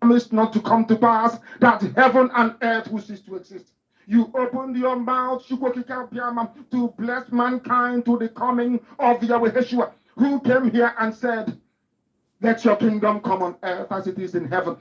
promised not to come to pass, that heaven and earth will cease to exist. You opened your mouth to bless mankind to the coming of Yahweh Yeshua, who came here and said, let your kingdom come on earth as it is in heaven.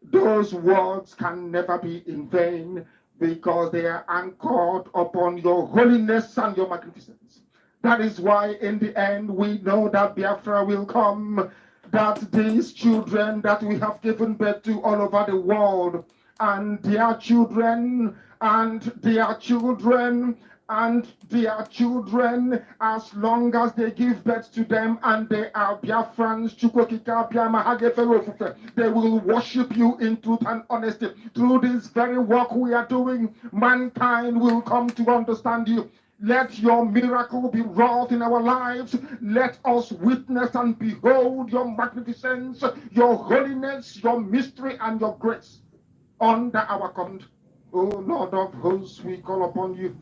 Those words can never be in vain because they are anchored upon your holiness and your magnificence. That is why in the end we know that Biafra will come, that these children that we have given birth to all over the world, and their children, and their children, and their children, as long as they give birth to them and they are Biafrans, they will worship you in truth and honesty. Through this very work we are doing, mankind will come to understand you. Let your miracle be wrought in our lives. Let us witness and behold your magnificence, your holiness, your mystery, and your grace under our command. O Lord of hosts, we call upon you.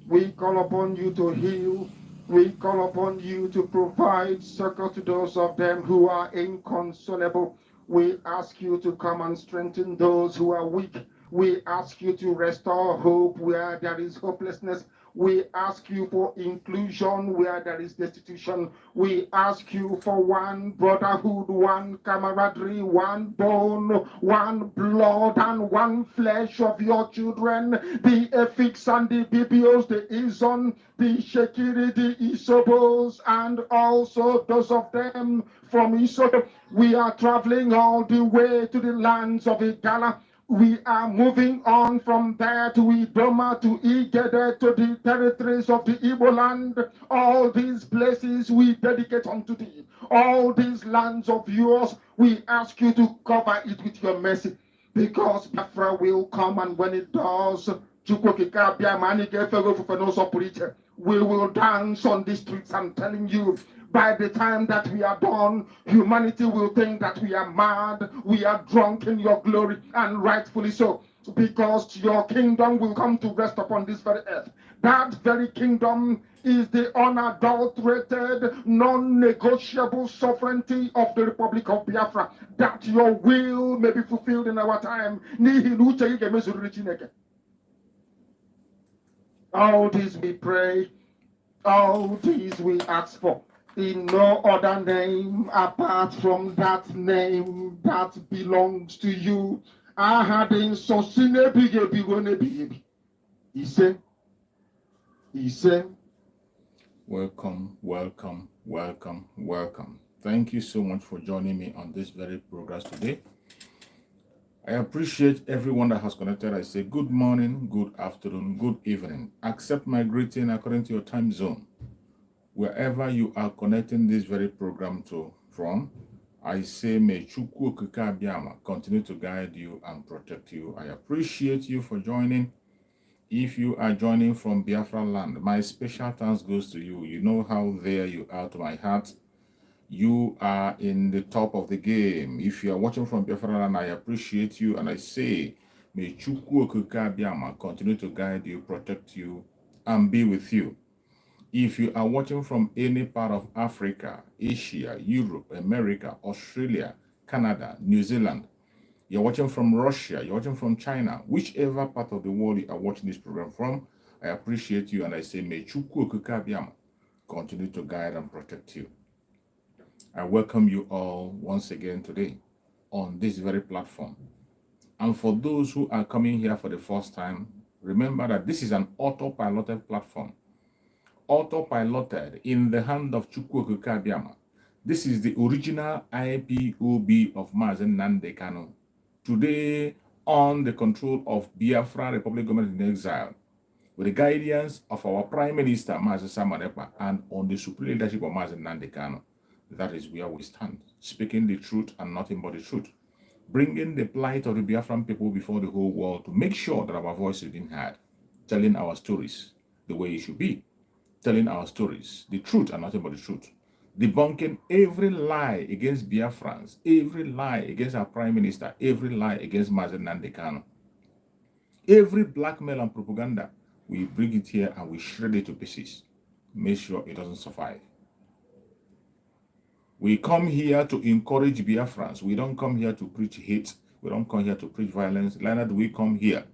We call upon you to heal. We call upon you to provide succor to those of them who are inconsolable. We ask you to come and strengthen those who are weak. We ask you to restore hope where there is hopelessness. We ask you for inclusion where there is destitution. We ask you for one brotherhood, one camaraderie, one bone, one blood, and one flesh of your children, the Efiks and the Bibios, the Izon, the Shekiri, the Isobos, and also those of them from Isoto. We are traveling all the way to the lands of Igala. We are moving on from there to Idoma, to Igede, to the territories of the Igbo land. All these places we dedicate unto thee. All these lands of yours, we ask you to cover it with your mercy. Because Biafra will come, and when it does, we will dance on the streets. I'm telling you, by the time that we are done, humanity will think that we are mad, we are drunk in your glory, and rightfully so, because your kingdom will come to rest upon this very earth. That very kingdom is the unadulterated, non-negotiable sovereignty of the Republic of Biafra, that your will may be fulfilled in our time. All these we pray, all these we ask for, in no other name apart from that name that belongs to you. I had in Sosine Bigebi. He said, welcome, welcome, welcome, welcome. Thank you so much for joining me on this very program today. I appreciate everyone that has connected. I say good morning, good afternoon, good evening. Accept my greeting according to your time zone. Wherever you are connecting this very program from, I say may Chukwu Okike Abiama continue to guide you and protect you. I appreciate you for joining. If you are joining from Biafra land, my special thanks goes to you. You know how there you are to my heart. You are in the top of the game. If you are watching from Biafra land, I appreciate you, and I say, may Chukwu Okike Abiama continue to guide you, protect you, and be with you. If you are watching from any part of Africa, Asia, Europe, America, Australia, Canada, New Zealand, you're watching from Russia, you're watching from China, whichever part of the world you are watching this program from, I appreciate you, and I say, may Chukwu Okike Abiama continue to guide and protect you. I welcome you all once again today on this very platform. And for those who are coming here for the first time, remember that this is an autopiloted platform. Autopiloted in the hand of Chukwu Okike Abiama. This is the original IPOB of Mazen Nnamdi Kanu. Today, on the control of Biafra Republic Government in Exile, with the guidance of our Prime Minister, Mazen Samanepa, and on the supreme leadership of Mazen Nnamdi Kanu. That is where we stand, speaking the truth and nothing but the truth, bringing the plight of the Biafran people before the whole world to make sure that our voice is being heard, telling our stories the way it should be, telling our stories, the truth and nothing but the truth, debunking every lie against Biafrans, every lie against our Prime Minister, every lie against Mazen Nnamdi Kanu, every blackmail and propaganda. We bring it here and we shred it to pieces. Make sure it doesn't survive. We come here to encourage Biafrans. We don't come here to preach hate. We don't come here to preach violence. Neither do we come here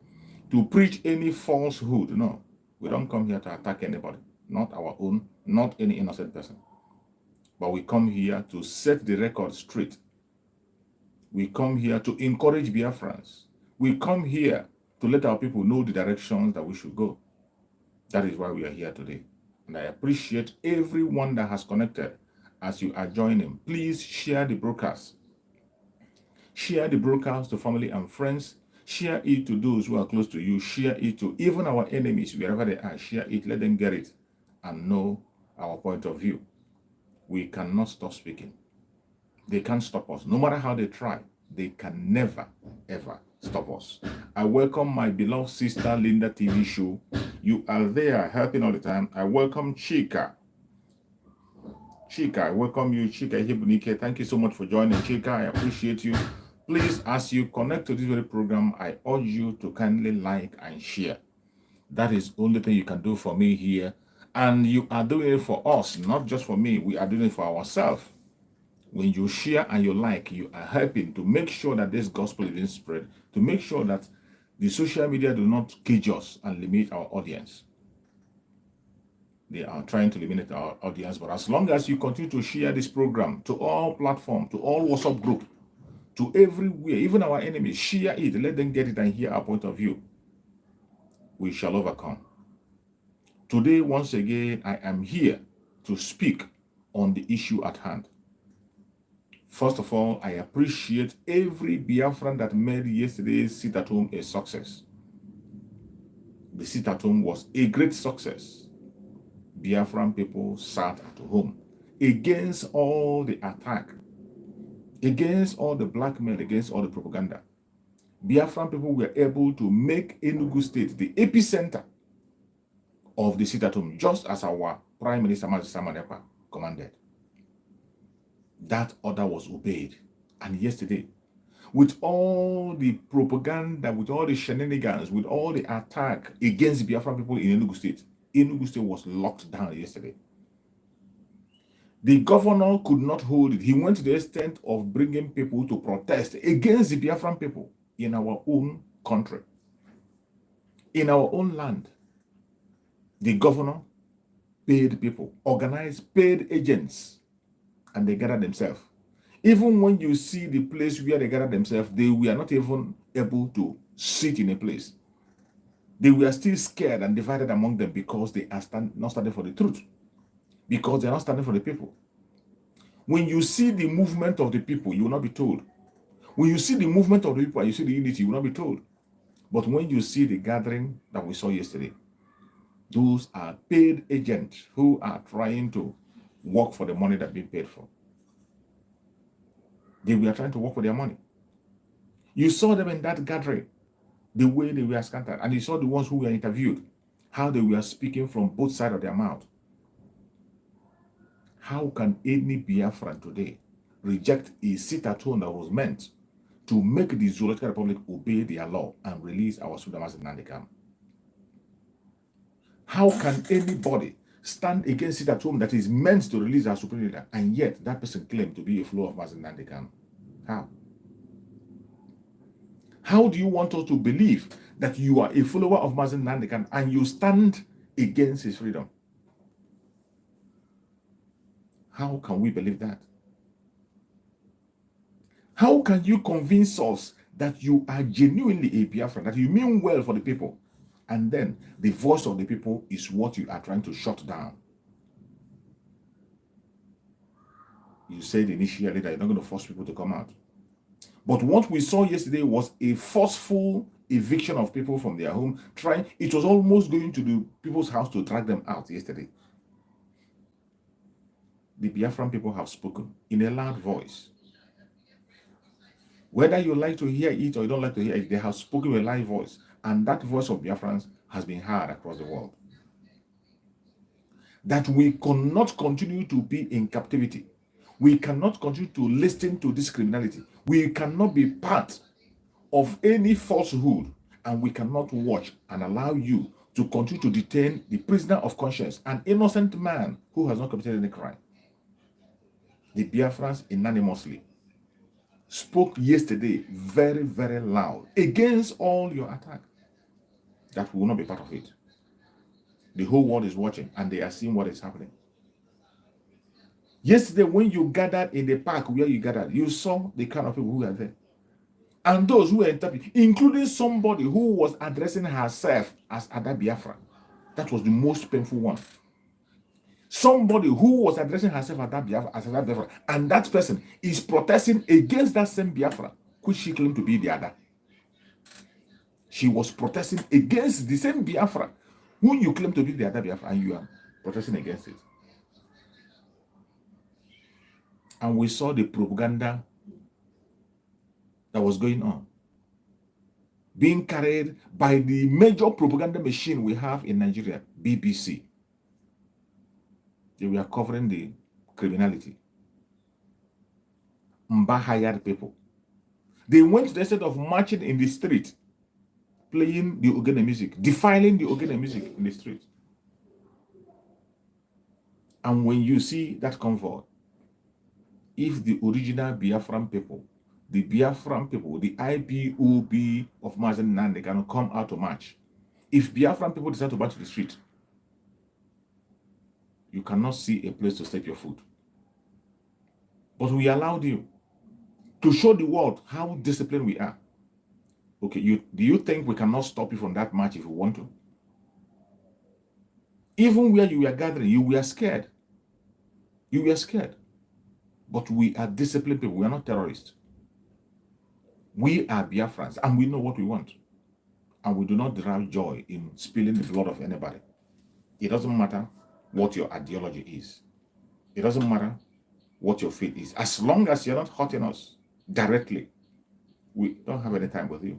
to preach any falsehood. No, we don't come here to attack anybody, not our own, not any innocent person. But we come here to set the record straight. We come here to encourage Biafrans. We come here to let our people know the directions that we should go. That is why we are here today. And I appreciate everyone that has connected. As you are joining, please share the broadcast. Share the broadcast to family and friends. Share it to those who are close to you. Share it to even our enemies, wherever they are. Share it, let them get it and know our point of view. We cannot stop speaking. They can't stop us. No matter how they try, they can never, ever stop us. I welcome my beloved sister, Linda TV show. You are there helping all the time. I welcome Chika. Chika, I welcome you. Chika Hibunike, thank you so much for joining. Chika, I appreciate you. Please, as you connect to this very program, I urge you to kindly like and share. That is the only thing you can do for me here. And you are doing it for us, not just for me. We are doing it for ourselves. When you share and you like, you are helping to make sure that this gospel is being spread, to make sure that the social media do not cage us and limit our audience. They are trying to limit our audience, but as long as you continue to share this program to all platforms, to all WhatsApp group, to everywhere, even our enemies, share it, let them get it and hear our point of view. We shall overcome. Today, once again, I am here to speak on the issue at hand. First of all, I appreciate every Biafran that made yesterday's sit-at-home a success. The sit-at-home was a great success. Biafran people sat at home against all the attack, against all the blackmail, against all the propaganda. Biafran people were able to make Enugu State the epicenter of the sit-at-home, just as our Prime Minister Manepa commanded. That order was obeyed. And yesterday, with all the propaganda, with all the shenanigans, with all the attack against Biafran people in Enugu State was locked down yesterday. The governor could not hold it. He went to the extent of bringing people to protest against the Biafran people in our own country, in our own land. The governor paid people, organized, paid agents, and they gathered themselves. Even when you see the place where they gathered themselves, they were not even able to sit in a place. They were still scared and divided among them because they are not standing for the truth, because they are not standing for the people. When you see the movement of the people, you will not be told. When you see the movement of the people and you see the unity, you will not be told. But when you see the gathering that we saw yesterday, those are paid agents who are trying to work for the money that being paid for. They were trying to work for their money. You saw them in that gathering, the way they were scattered, and you saw the ones who were interviewed, how they were speaking from both sides of their mouth. How can any Biafran today reject a sit-at-home that was meant to make the Zoological Republic obey their law and release our Sudamas in Nandikam? How can anybody stand against sit-at-home that is meant to release our supreme leader, and yet that person claimed to be a follower of Mazen Nandikam? How? How do you want us to believe that you are a follower of Mazen Nandikam and you stand against his freedom? How can we believe that? How can you convince us that you are genuinely a Biafran, that you mean well for the people, and then the voice of the people is what you are trying to shut down? You said initially that you're not going to force people to come out. But what we saw yesterday was a forceful eviction of people from their home. It was almost going to the people's house to drag them out yesterday. The Biafran people have spoken in a loud voice. Whether you like to hear it or you don't like to hear it, they have spoken with a loud voice. And that voice of Biafrans has been heard across the world. That we cannot continue to be in captivity. We cannot continue to listen to this criminality. We cannot be part of any falsehood, and we cannot watch and allow you to continue to detain the prisoner of conscience, an innocent man who has not committed any crime. The Biafrans unanimously spoke yesterday very, very loud against all your attacks. That we will not be part of it. The whole world is watching and they are seeing what is happening. Yesterday, when you gathered in the park where you gathered, you saw the kind of people who are there. And those who were interpreting, including somebody who was addressing herself as Ada Biafra. That was the most painful one. Somebody who was addressing herself as Ada Biafra, and that person is protesting against that same Biafra, which she claimed to be the other. She was protesting against the same Biafra, who you claim to be the other Biafra, and you are protesting against it. And we saw the propaganda that was going on, being carried by the major propaganda machine we have in Nigeria, BBC. They were covering the criminality. Mbah hired people. They went to the instead of marching in the street, playing the Ogene music, defiling the Ogene music in the street. And when you see that convoy, if the original Biafran people, the IPOB of Mazen Nande cannot come out to march, if Biafran people decide to march to the street, you cannot see a place to step your foot. But we allowed you to show the world how disciplined we are. Okay, do you think we cannot stop you from that march if we want to? Even where you were gathering, you were scared. You were scared. But we are disciplined people. We are not terrorists. We are Biafrans, and we know what we want. And we do not derive joy in spilling the blood of anybody. It doesn't matter what your ideology is. It doesn't matter what your faith is. As long as you're not hurting us directly, we don't have any time with you.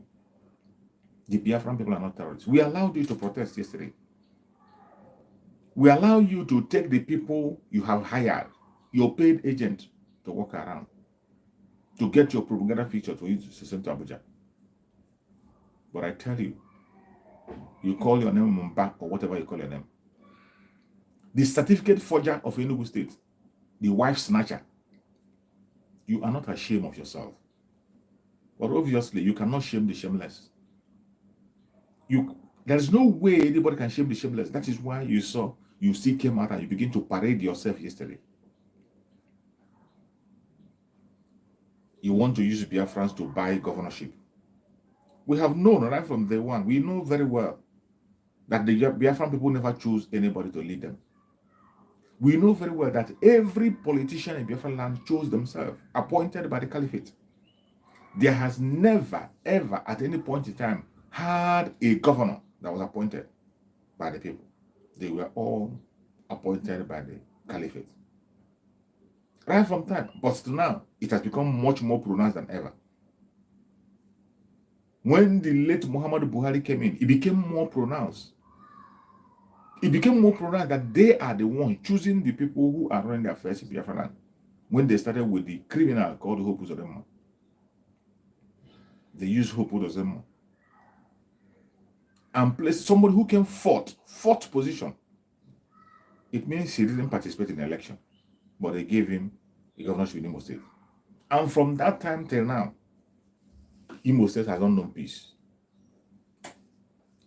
The Biafran people are not terrorists. We allowed you to protest yesterday. We allow you to take the people you have hired, your paid agent, to walk around, to get your propaganda feature to use to send to Abuja. But I tell you, you call your name Mbah or whatever you call your name. The certificate forger of Enugu State, the wife snatcher, you are not ashamed of yourself. But obviously, you cannot shame the shameless. There is no way anybody can shame the shameless. That is why you still came out and you begin to parade yourself yesterday. You want to use Biafrans to buy governorship. We have known right from day one, we know very well that the Biafran people never choose anybody to lead them. We know very well that every politician in Biafran land chose themselves, appointed by the caliphate. There has never, ever, at any point in time, had a governor that was appointed by the people. They were all appointed by the caliphate. Right from time, but to now, it has become much more pronounced than ever. When the late Muhammadu Buhari came in, it became more pronounced. It became more pronounced that they are the ones choosing the people who are running the affairs in Biafra land. When they started with the criminal called Hope Uzodinma. They used Hope Uzodinma and placed somebody who came fourth position. It means he didn't participate in the election, but they gave him the governorship in Imo State. And from that time till now, Imo State has not known peace.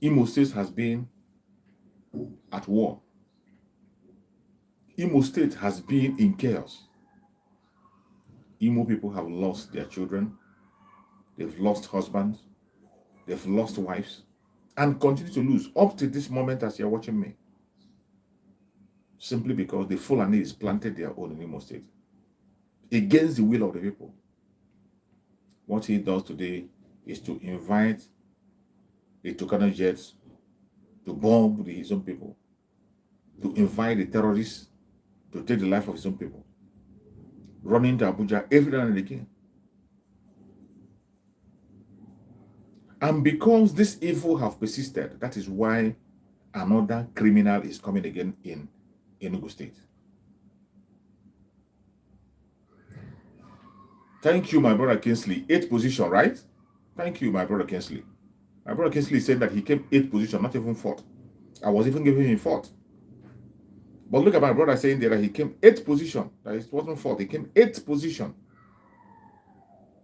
Imo State has been at war. Imo State has been in chaos. Imo people have lost their children, they've lost husbands, they've lost wives, and continue to lose up to this moment as you're watching me. Simply because the Fulani is planted their own in Imo State against the will of the people. What he does today is to invite the Tucano jets to bomb his own people, to invite the terrorists to take the life of his own people, running to Abuja every now and again. And because this evil have persisted, that is why another criminal is coming again in Enugu State. Thank you, my brother Kingsley. 8th position, right? Thank you, my brother Kingsley. My brother Kingsley said that he came 8th position, not even 4th. I was even giving him 4th. But look at my brother saying there that he came 8th position. That it wasn't 4th. He came 8th position.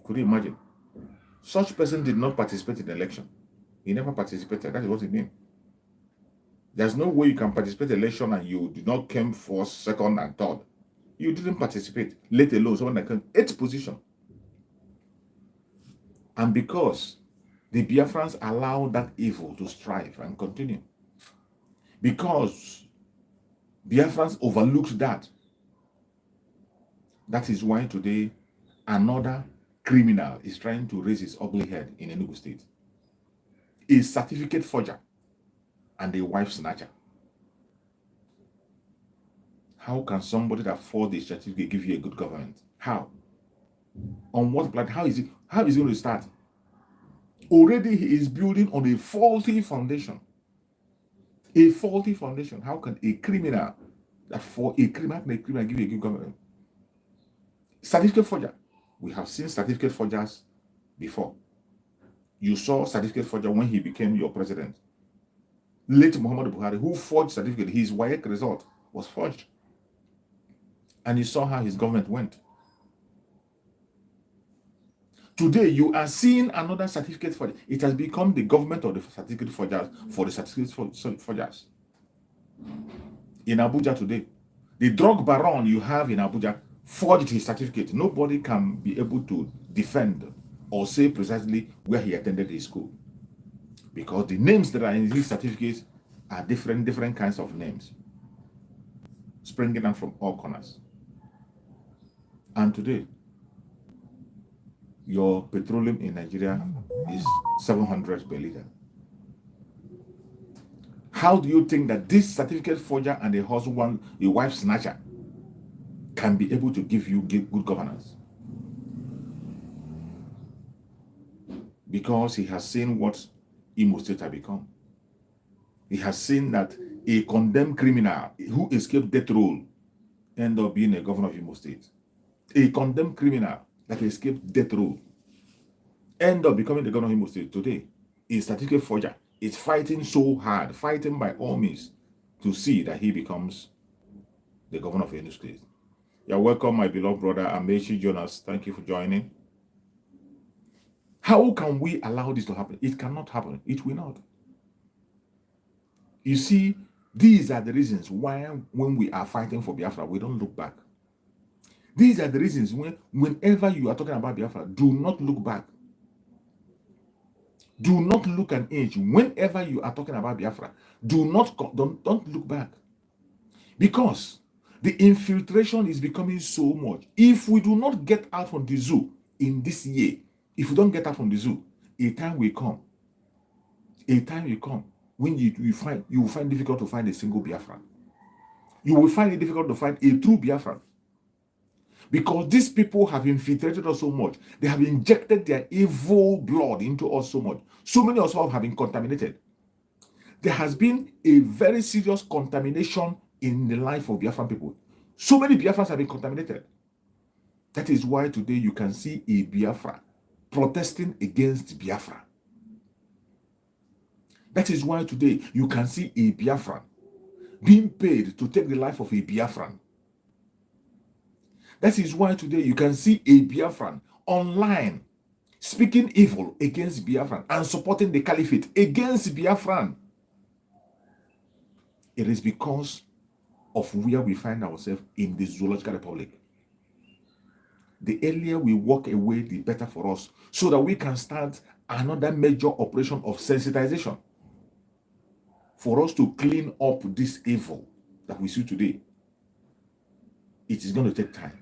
Could you imagine? Such person did not participate in the election. He never participated. That is what it means. There's no way you can participate in election and you did not come first, second, and third. You didn't participate, let alone someone that came 8th position. And because the Biafrans allowed that evil to strive and continue, because Biafrans overlooked that, that is why today another criminal is trying to raise his ugly head in Enugu State. A certificate forger and a wife snatcher. How can somebody that forged a certificate give you a good government? How? On what plan? How is he going to start? Already he is building on a faulty foundation. A faulty foundation. How can a criminal give you a good government? Certificate forger. We have seen certificate forgers before. You saw certificate forger when he became your president. Late Muhammad Buhari, who forged certificate, his WAEC result was forged. And you saw how his government went. Today, you are seeing another certificate forger. It has become the government of the certificate forgers for the certificate forgers. In Abuja today, the drug baron you have in Abuja forged his certificate. Nobody can be able to defend or say precisely where he attended his school. Because the names that are in these certificates are different kinds of names, springing up from all corners. And today, your petroleum in Nigeria is 700 per liter. How do you think that this certificate forger and a wife snatcher can be able to give you good governance? Because he has seen what Imo State has become. He has seen that a condemned criminal who escaped death row ended up being a governor of Imo State. A condemned criminal that escaped death row ended up becoming the governor of Imo State. Today, a certificate forger is fighting so hard, fighting by all means to see that he becomes the governor of Enugu State. You're welcome, my beloved brother Amechi Jonas. Thank you for joining. How can we allow this to happen? It cannot happen. It will not. You see, these are the reasons why when we are fighting for Biafra, we don't look back. These are the reasons whenever you are talking about Biafra, do not look back. Do not look an inch. Whenever you are talking about Biafra, don't look back. Because the infiltration is becoming so much. If we do not get out from the zoo in this year, if we don't get out from the zoo, a time will come when you will find it difficult to find a single Biafran. You will find it difficult to find a true Biafran. Because these people have infiltrated us so much. They have injected their evil blood into us so much. So many of us have been contaminated. There has been a very serious contamination in the life of Biafran people. So many Biafrans have been contaminated. That is why today you can see a Biafra protesting against Biafra. That is why today you can see a Biafran being paid to take the life of a Biafran. That is why today you can see a Biafran online speaking evil against Biafran and supporting the caliphate against Biafran. It is because of where we find ourselves in the Zoological Republic. The earlier we walk away, the better for us, so that we can start another major operation of sensitization for us to clean up this evil that we see today. It is going to take time.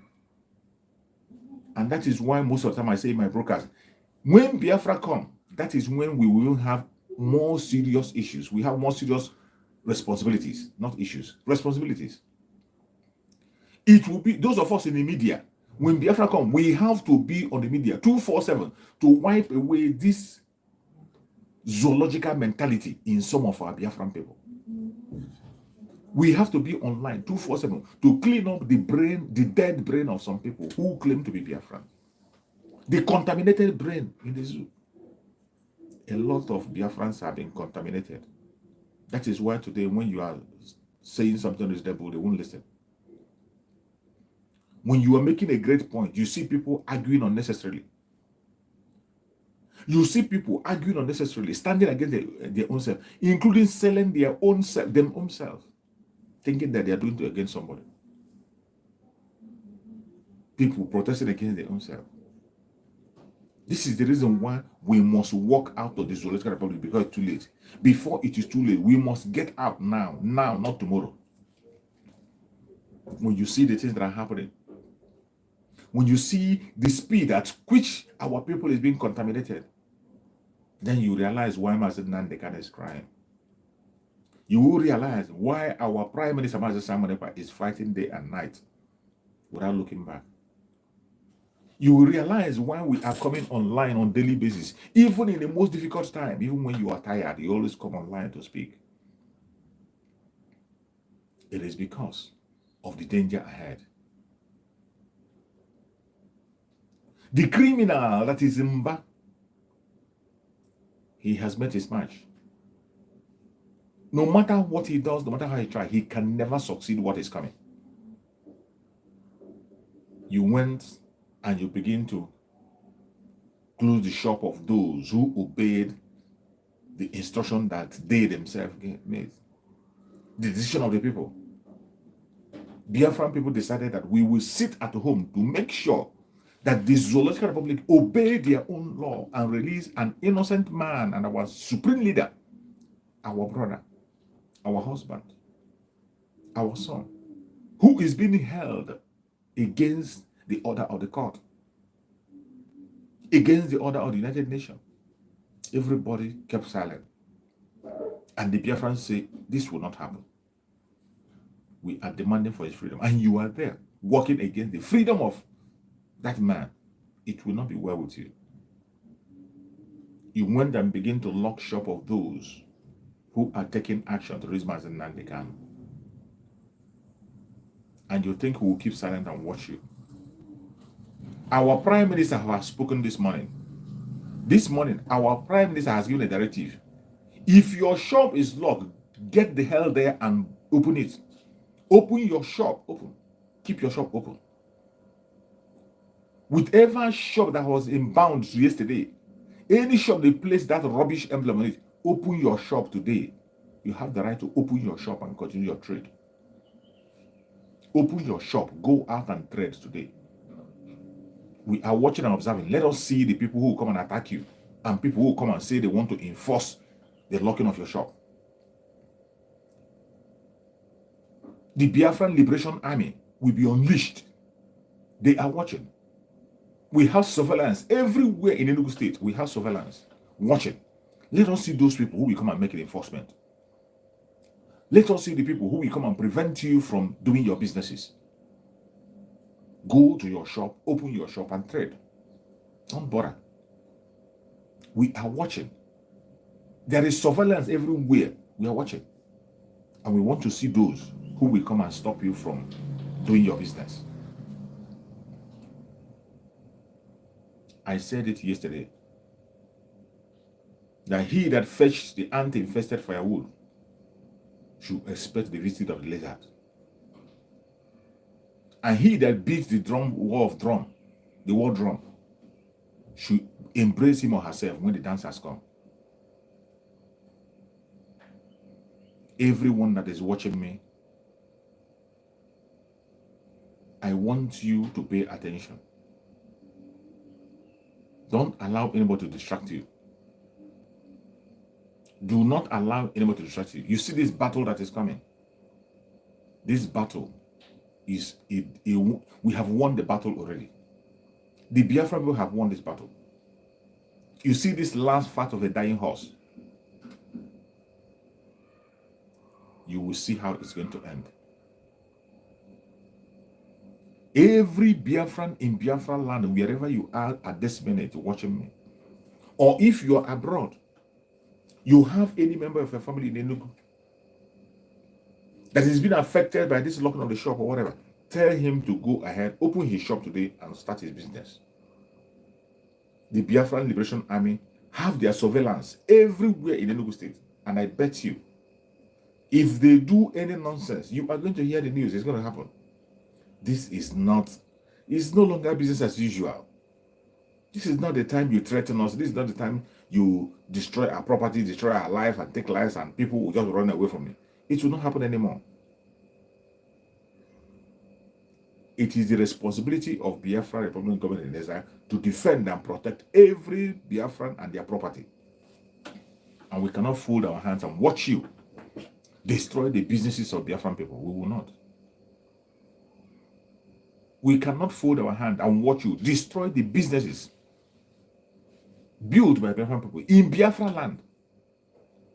And that is why most of the time I say in my broadcast, when Biafra come, that is when we will have more serious issues. We have more serious responsibilities, not issues, responsibilities. It will be those of us in the media. When Biafra come, we have to be on the media 24/7 to wipe away this zoological mentality in some of our Biafran people. We have to be online 24/7 to clean up the dead brain of some people who claim to be Biafran. The contaminated brain in the zoo. A lot of Biafrans have been contaminated. That is why today when you are saying something reasonable, they won't listen. When you are making a great point, you see people arguing unnecessarily. You see people arguing unnecessarily, standing against their own self, including selling their own self, them own self, thinking that they are doing it against somebody. People protesting against their own self. This is the reason why we must walk out of the Zoological Republic, because it's too late. Before it is too late, we must get out now, not tomorrow. When you see the things that are happening, when you see the speed at which our people is being contaminated, then you realize why Master Nandekan is crying. You will realize why our Prime Minister Master Simon Ekpa is fighting day and night without looking back. You will realize why we are coming online on a daily basis, even in the most difficult time. Even when you are tired, you always come online to speak. It is because of the danger ahead. The criminal that is Mbah, he has met his match. No matter what he does, no matter how he tries, he can never succeed what is coming. You went and you begin to close the shop of those who obeyed the instruction that they themselves made. The decision of the people. Biafran people decided that we will sit at home to make sure that the Zoological Republic obey their own law and release an innocent man and our supreme leader, our brother, our husband, our son, who is being held against the order of the court, against the order of the United Nations. Everybody kept silent. And the Biafrans say, this will not happen. We are demanding for his freedom. And you are there, working against the freedom of that man. It will not be well with you. You went and begin to lock shop of those who are taking action to raise Master Nandekan. And you think we will keep silent and watch you. Our Prime Minister has spoken this morning. This morning, our Prime Minister has given a directive. If your shop is locked, get the hell there and open it. Open your shop, open. Keep your shop open. Whichever shop that was in bounds yesterday, any shop they place that rubbish emblem on it, open your shop today. You have the right to open your shop and continue your trade. Open your shop, go out and trade today. We are watching and observing. Let us see the people who will come and attack you and people who will come and say they want to enforce the locking of your shop. The Biafran Liberation Army will be unleashed. They are watching. We have surveillance everywhere in Enugu State. We have surveillance watching. Let us see those people who will come and make an enforcement. Let us see the people who will come and prevent you from doing your businesses. Go to your shop, open your shop and trade. Don't bother. We are watching. There is surveillance everywhere. We are watching. And we want to see those who will come and stop you from doing your business. I said it yesterday, that he that fetched the ant-infested firewood should expect the visit of the lizard. And he that beats the war drum, should embrace him or herself when the dance has come. Everyone that is watching me, I want you to pay attention. Don't allow anybody to distract you. Do not allow anybody to distract you. You see this battle that is coming. This battle is, we have won the battle already. The Biafra people have won this battle. You see this last fat of a dying horse. You will see how it's going to end. Every Biafran in Biafra land, wherever you are at this minute watching me, or if you are abroad, you have any member of your family in Enugu that has been affected by this locking of the shop or whatever, tell him to go ahead, open his shop today and start his business. The Biafran Liberation Army have their surveillance everywhere in Enugu State, and I bet you, if they do any nonsense, you are going to hear the news. It's going to happen. This is not, it's no longer business as usual. This is not the time you threaten us. This is not the time you destroy our property, destroy our life, and take lives, and people will just run away from it. It will not happen anymore. It is the responsibility of Biafra Republican government in Israel to defend and protect every Biafran and their property. And we cannot fold our hands and watch you destroy the businesses of Biafran people. We will not. We cannot fold our hand and watch you destroy the businesses built by Biafran people in Biafra land.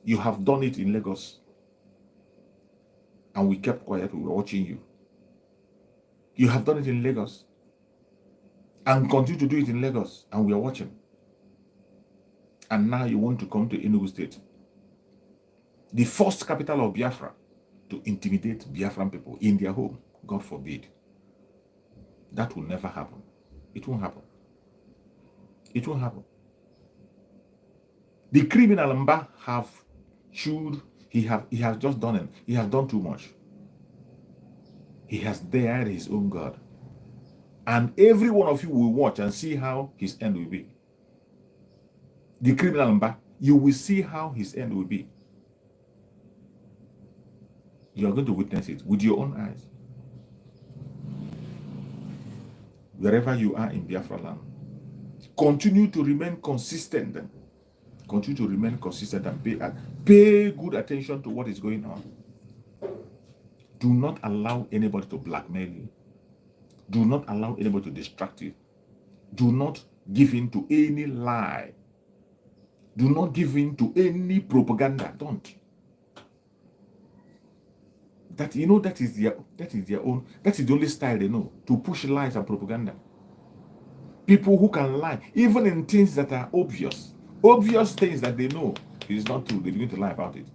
You have done it in Lagos. And we kept quiet. We were watching you. You have done it in Lagos. And continue to do it in Lagos. And we are watching. And now you want to come to Enugu State, the first capital of Biafra, to intimidate Biafran people in their home. God forbid. That will never happen. It won't happen. It won't happen. The criminal Mbah have chewed. He has just done it. He has done too much. He has dared his own God. And every one of you will watch and see how his end will be. The criminal Mbah, you will see how his end will be. You are going to witness it with your own eyes. Wherever you are in Biafra land, continue to remain consistent. Continue to remain consistent and pay good attention to what is going on. Do not allow anybody to blackmail you. Do not allow anybody to distract you. Do not give in to any lie. Do not give in to any propaganda. Don't. That is their own. That is the only style they know, to push lies and propaganda. People who can lie, even in things that are obvious things that they know is not true, they begin to lie about it.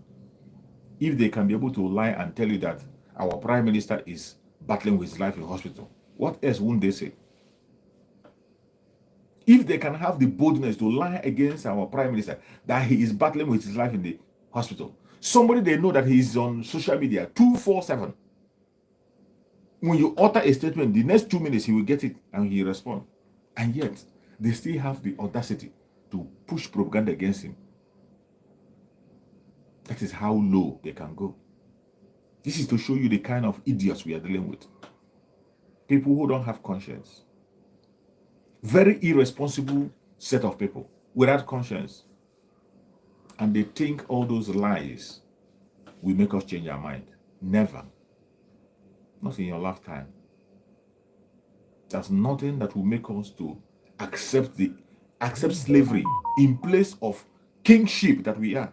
If they can be able to lie and tell you that our prime minister is battling with his life in hospital, what else won't they say? If they can have the boldness to lie against our prime minister that he is battling with his life in the hospital, somebody they know that he is on social media 247. When you utter a statement, the next 2 minutes he will get it and he respond. And yet, they still have the audacity to push propaganda against him. That is how low they can go. This is to show you the kind of idiots we are dealing with. People who don't have conscience. Very irresponsible set of people without conscience. And they think all those lies will make us change our mind. Never. Not in your lifetime. There's nothing that will make us to accept slavery in place of kingship that we are.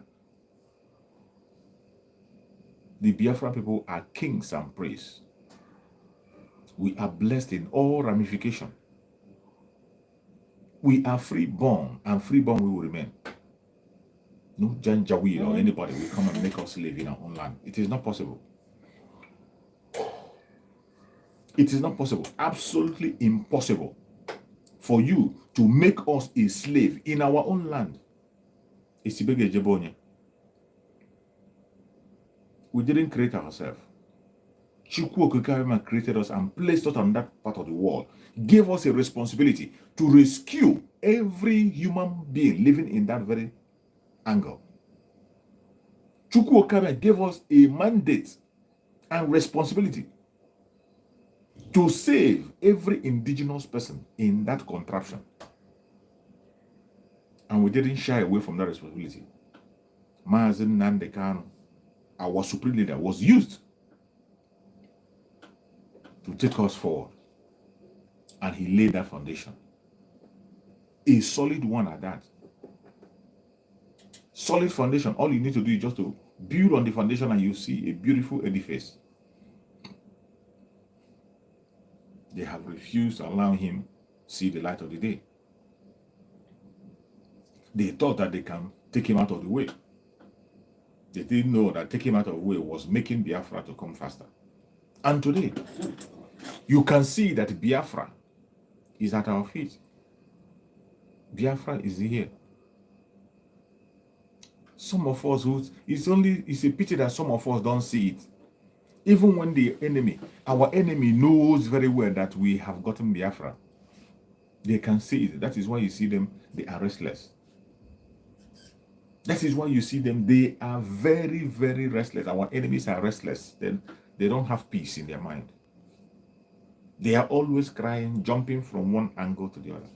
The Biafran people are kings and priests. We are blessed in all ramifications. We are freeborn, and freeborn we will remain. No Janjaweed or anybody will come and make us live in our own land. It is not possible. It is not possible. Absolutely impossible for you to make us a slave in our own land. We didn't create ourselves. Chukwu created us and placed us on that part of the world. Gave us a responsibility to rescue every human being living in that very angle. Chukwu gave us a mandate and responsibility to save every indigenous person in that contraption. And we didn't shy away from that responsibility. Mazen Nnamdi Kanu, our supreme leader, was used to take us forward. And he laid that foundation. A solid one at that. Solid foundation. All you need to do is just to build on the foundation and you see a beautiful edifice. They have refused to allow him see the light of the day. They thought that they can take him out of the way. They didn't know that taking him out of the way was making Biafra to come faster. And today, you can see that Biafra is at our feet. Biafra is here. Some of us, it's a pity that some of us don't see it. Even when our enemy knows very well that we have gotten Biafra. They can see it. That is why you see them, they are restless. That is why you see them, they are very, very restless. Our enemies are restless. Then they don't have peace in their mind. They are always crying, jumping from one angle to the other.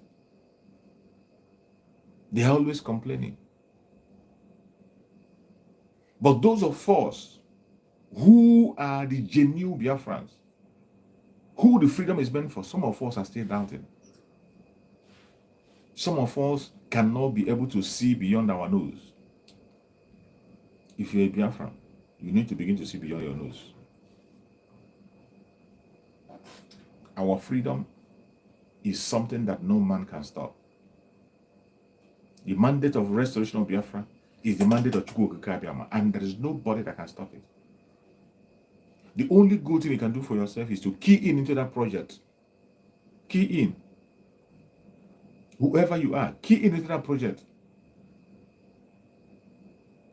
They are always complaining. But those of us who are the genuine Biafrans, who the freedom is meant for, some of us are still doubting. Some of us cannot be able to see beyond our nose. If you're a Biafran, you need to begin to see beyond your nose. Our freedom is something that no man can stop. The mandate of restoration of Biafra is the mandate of Chukwu Okike Abiama, and there is nobody that can stop it. The only good thing you can do for yourself is to key in into that project. Key in. Whoever you are, key in into that project.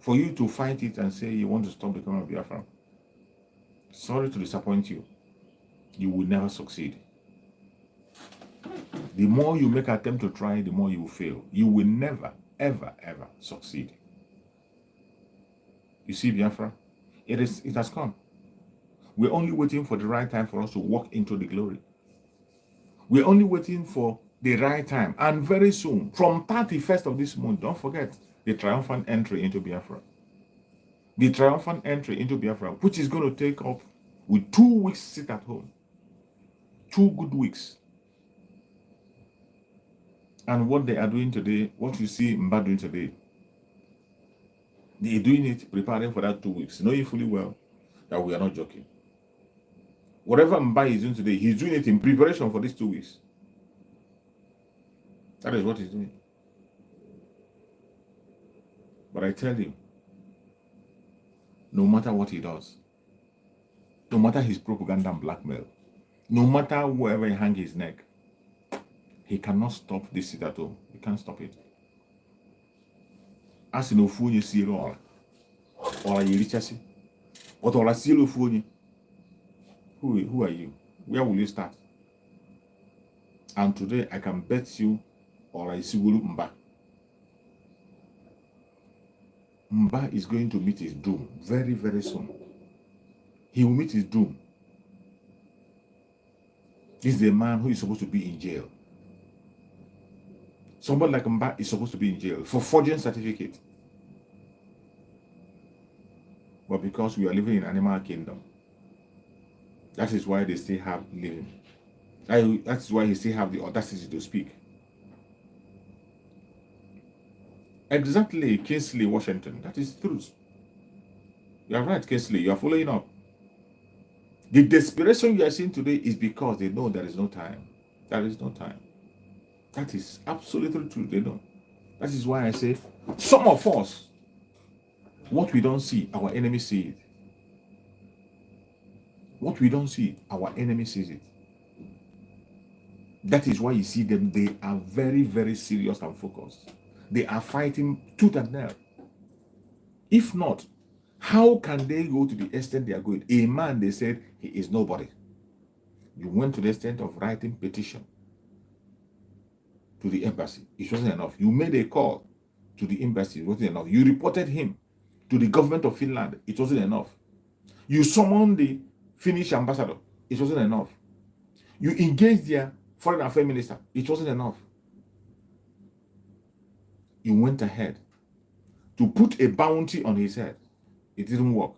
For you to fight it and say you want to stop the coming of Biafra, sorry to disappoint you, you will never succeed. The more you make an attempt to try, the more you will fail. You will never, ever, ever succeed. You see, Biafra, it has come. We're only waiting for the right time for us to walk into the glory. We're only waiting for the right time. And very soon, from 31st of this month, don't forget the triumphant entry into Biafra. The triumphant entry into Biafra, which is going to take up with 2 weeks sit at home. 2 good weeks. And what they are doing today, what you see Mbah doing today, they are doing it, preparing for that 2 weeks, knowing fully well that we are not joking. Whatever Mbah is doing today, he's doing it in preparation for these 2 weeks. That is what he's doing. But I tell you, no matter what he does, no matter his propaganda and blackmail, no matter wherever he hangs his neck, he cannot stop this sit at home. He can't stop it. As no fool you see all, or you reach us, but all I see no fool. Who are you? Where will you start? And today I can bet you, or I see Mbah. Mbah is going to meet his doom very, very soon. He will meet his doom. This is a man who is supposed to be in jail. Somebody like Mbah is supposed to be in jail for forging certificate. But because we are living in animal kingdom, that is why they still have living. That is why he still have the audacity to speak. Exactly, Kingsley, Washington. That is truth. You are right, Kingsley. You are following up. The desperation you are seeing today is because they know there is no time. There is no time. That is absolutely true. They know. That is why I say, some of us, what we don't see, our enemy see it. What we don't see, our enemy sees it. That is why you see them, they are very, very serious and focused. They are fighting tooth and nail. If not, how can they go to the extent they are going? A man, they said, he is nobody. You went to the extent of writing petition to the embassy. It wasn't enough. You made a call to the embassy. It wasn't enough. You reported him to the government of Finland. It wasn't enough. You summoned the Finnish ambassador. It wasn't enough. You engaged their foreign affairs minister. It wasn't enough. You went ahead to put a bounty on his head. It didn't work.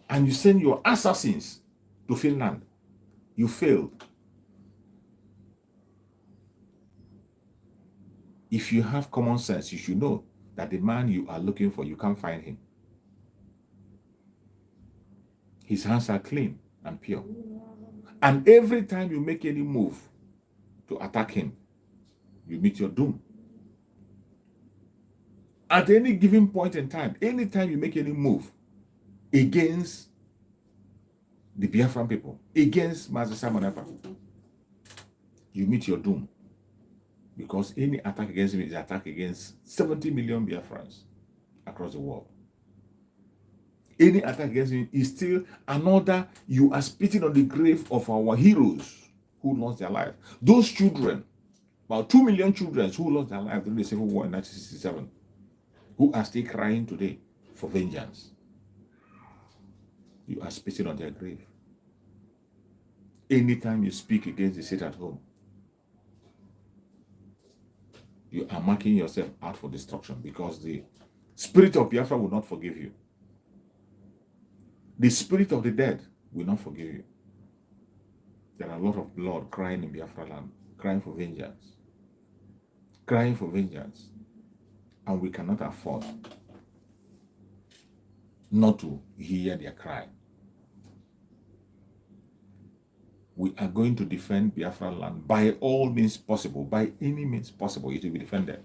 And you send your assassins to Finland. You failed. If you have common sense, you should know that the man you are looking for, you can't find him. His hands are clean and pure. And every time you make any move to attack him, you meet your doom. At any given point in time, anytime you make any move against the Biafran people, against Master Simon Epa, you meet your doom. Because any attack against him is an attack against 70 million Biafrans across the world. Any attack against him is still another, you are spitting on the grave of our heroes who lost their life. Those children, about 2 million children who lost their life during the Civil War in 1967, who are still crying today for vengeance. You are spitting on their grave. Anytime you speak against the state at home, you are marking yourself out for destruction, because the spirit of Biafra will not forgive you. The spirit of the dead will not forgive you. There are a lot of blood crying in Biafra land, crying for vengeance. Crying for vengeance. And we cannot afford not to hear their cry. We are going to defend Biafra land by all means possible, by any means possible. It will be defended.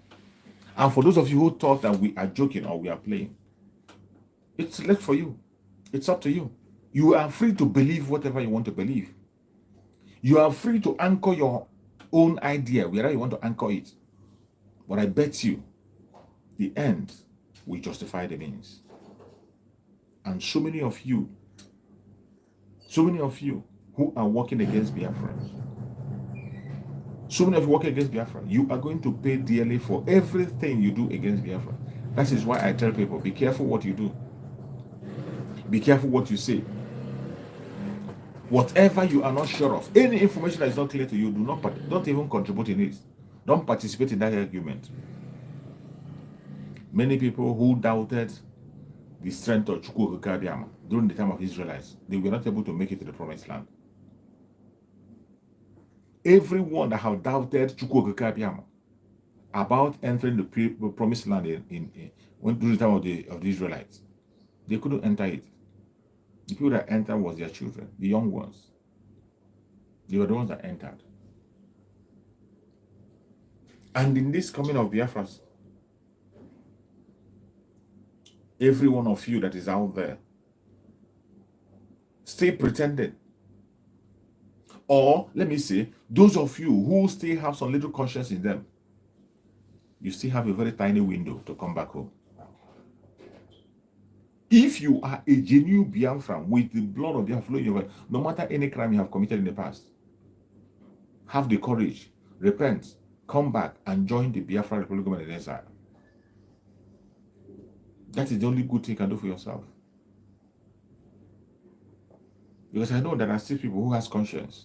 And for those of you who thought that we are joking or we are playing, it's left for you. It's up to you. You are free to believe whatever you want to believe. You are free to anchor your own idea wherever you want to anchor it. But I bet you, the end will justify the means. And so many of you who are working against Biafra, so many of you working against Biafra, you are going to pay dearly for everything you do against Biafra. That is why I tell people, be careful what you do. Be careful what you say. Whatever you are not sure of, any information that is not clear to you, don't even contribute in it. Don't participate in that argument. Many people who doubted the strength of Chukwuokike during the time of Israelites, they were not able to make it to the promised land. Everyone that have doubted Chukwuokike about entering the promised land during the time of the Israelites, they couldn't enter it. The people that entered was their children, the young ones. They were the ones that entered. And in this coming of Biafras, every one of you that is out there, stay pretending. Or, let me say, those of you who still have some little conscience in them, you still have a very tiny window to come back home. If you are a genuine Biafran with the blood of Biafra flowing in your veins, no matter any crime you have committed in the past, have the courage, repent, come back and join the Biafra Republic of exile. That is the only good thing you can do for yourself. Because I know there are still people who has conscience.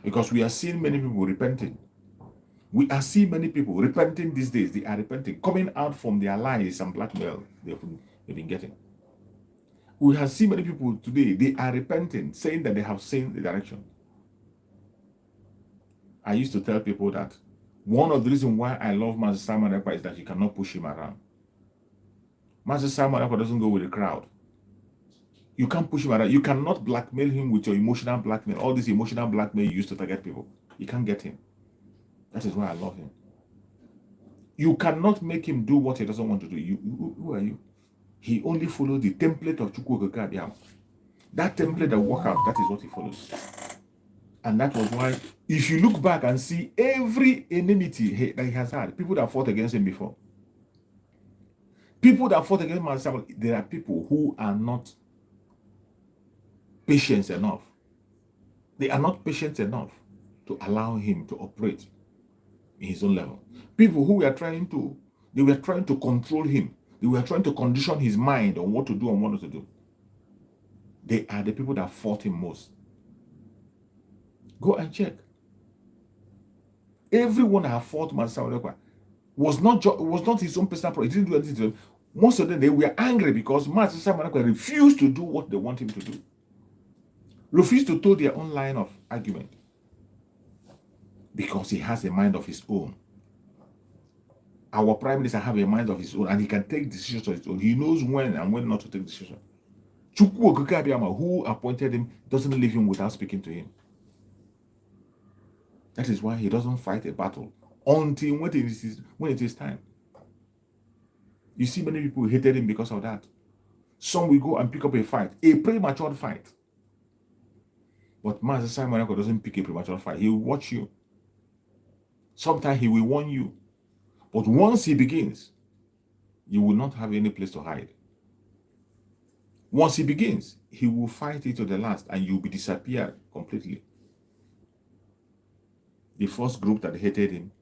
Because we are seeing many people repenting. We are seeing many people repenting these days. They are repenting, coming out from their lies and blackmail they've been getting. We have seen many people today, they are repenting, saying that they have seen the direction. I used to tell people that one of the reasons why I love Master Simon Ekpa is that you cannot push him around. Master Simon Ekpa doesn't go with the crowd. You can't push him around. You cannot blackmail him with your emotional blackmail. All this emotional blackmail you used to target people. You can't get him. That is why I love him. You cannot make him do what he doesn't want to do. Who are you? He only follows the template of Chukwuokike. That template that work out, that is what he follows. And that was why, if you look back and see every enmity that he has had, people that fought against him before, people that fought against Master Simon, there are people who are not patient enough. They are not patient enough to allow him to operate in his own level. People who were trying to control him. They were trying to condition his mind on what to do and what not to do. They are the people that fought him most. Go and check. Everyone that fought Master Simon Ekpa was not his own personal problem. He didn't do anything to them. Most of them, they were angry because Master Simon Ekpa refused to do what they want him to do. Refused to toe their own line of argument. Because he has a mind of his own. Our Prime Minister has a mind of his own, and he can take decisions on his own. He knows when and when not to take decisions. Chukwuokike, who appointed him, doesn't leave him without speaking to him. That is why he doesn't fight a battle until when it is time. You see, many people hated him because of that. Some will go and pick up a fight, a premature fight. But Master Simon Ekpa doesn't pick a premature fight. He will watch you. Sometimes he will warn you. But once he begins, you will not have any place to hide. Once he begins, he will fight it to the last and you will be disappeared completely. The first group that hated him,